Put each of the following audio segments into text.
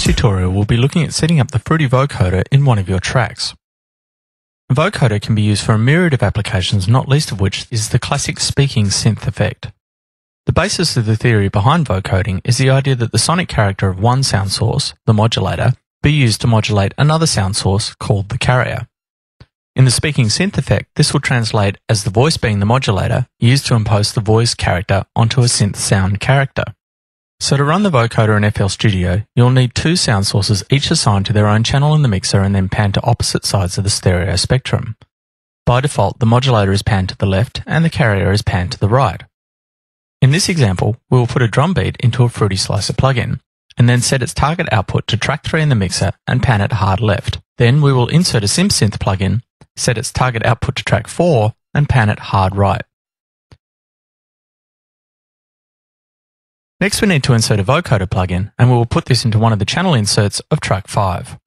tutorial, we'll be looking at setting up the Fruity vocoder in one of your tracks. A vocoder can be used for a myriad of applications, not least of which is the classic speaking synth effect. The basis of the theory behind vocoding is the idea that the sonic character of one sound source, the modulator, be used to modulate another sound source called the carrier. In the speaking synth effect, this will translate as the voice being the modulator used to impose the voice character onto a synth sound character. So to run the vocoder in FLStudio, you'll need two sound sources each assigned to their own channel in the mixer and then panned to opposite sides of the stereo spectrum. By default, the modulator is panned to the left and the carrier is panned to the right. In this example, we will put a drum beat into a Fruity Slicer plugin, and then set its target output to track 3 in the mixer and pan it hard left. Then we will insert a SimSynth plugin, set its target output to track 4, and pan it hard right. Next we need to insert a vocoder plugin, and we will put this into one of the channel inserts of track 5.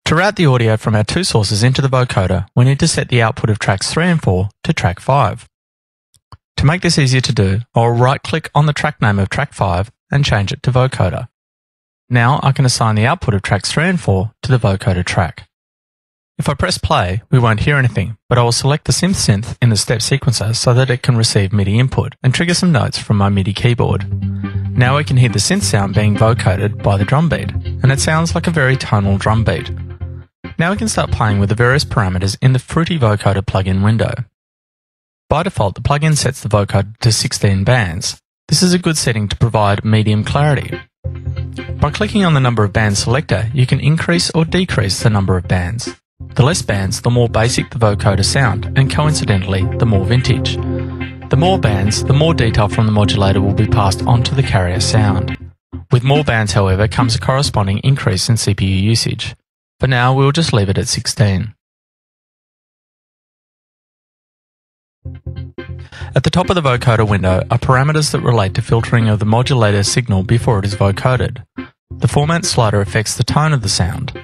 To route the audio from our two sources into the vocoder, we need to set the output of tracks 3 and 4 to track 5. To make this easier to do, I'll right-click on the track name of track 5 and change it to vocoder. Now I can assign the output of tracks 3 and 4 to the vocoder track. If I press play, we won't hear anything, but I will select the SimSynth in the step sequencer so that it can receive MIDI input and trigger some notes from my MIDI keyboard. Now we can hear the synth sound being vocoded by the drum beat, and it sounds like a very tonal drum beat. Now we can start playing with the various parameters in the Fruity vocoder plugin window. By default, the plugin sets the vocoder to 16 bands. This is a good setting to provide medium clarity. By clicking on the number of bands selector, you can increase or decrease the number of bands. The less bands, the more basic the vocoder sound, and coincidentally, the more vintage. The more bands, the more detail from the modulator will be passed onto the carrier sound. With more bands, however, comes a corresponding increase in CPU usage. For now, we will just leave it at 16. At the top of the vocoder window are parameters that relate to filtering of the modulator signal before it is vocoded. The format slider affects the tone of the sound.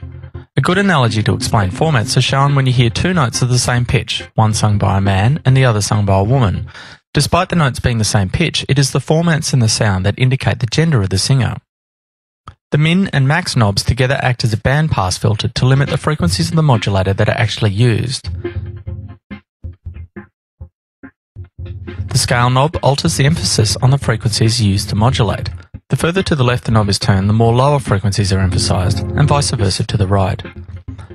A good analogy to explain formats is shown when you hear two notes of the same pitch, one sung by a man and the other sung by a woman. Despite the notes being the same pitch, it is the formats in the sound that indicate the gender of the singer. The min and max knobs together act as a bandpass filter to limit the frequencies of the modulator that are actually used. The scale knob alters the emphasis on the frequencies used to modulate. The further to the left the knob is turned, the more lower frequencies are emphasized, and vice versa to the right.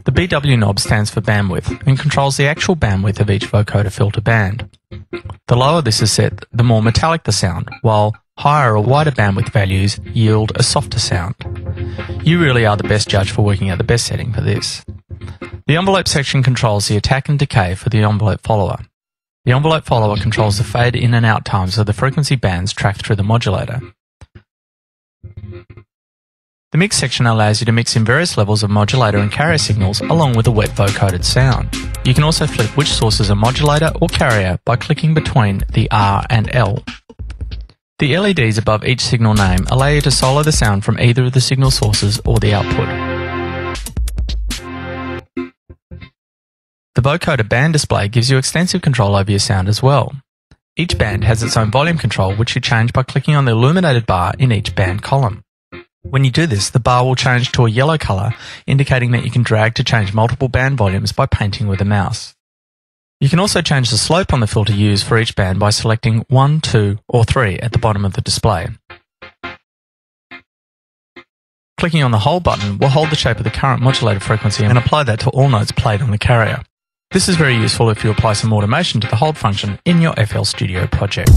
The BW knob stands for bandwidth and controls the actual bandwidth of each vocoder filter band. The lower this is set, the more metallic the sound, while higher or wider bandwidth values yield a softer sound. You really are the best judge for working out the best setting for this. The envelope section controls the attack and decay for the envelope follower. The envelope follower controls the fade in and out times of the frequency bands tracked through the modulator. The mix section allows you to mix in various levels of modulator and carrier signals along with a wet vocoded sound. You can also flip which source is a modulator or carrier by clicking between the R and L. The LEDs above each signal name allow you to solo the sound from either of the signal sources or the output. The vocoder band display gives you extensive control over your sound as well. Each band has its own volume control, which you change by clicking on the illuminated bar in each band column. When you do this, the bar will change to a yellow color, indicating that you can drag to change multiple band volumes by painting with a mouse. You can also change the slope on the filter used for each band by selecting 1, 2, or 3 at the bottom of the display. Clicking on the hold button will hold the shape of the current modulator frequency and apply that to all notes played on the carrier. This is very useful if you apply some automation to the hold function in your FLStudio project.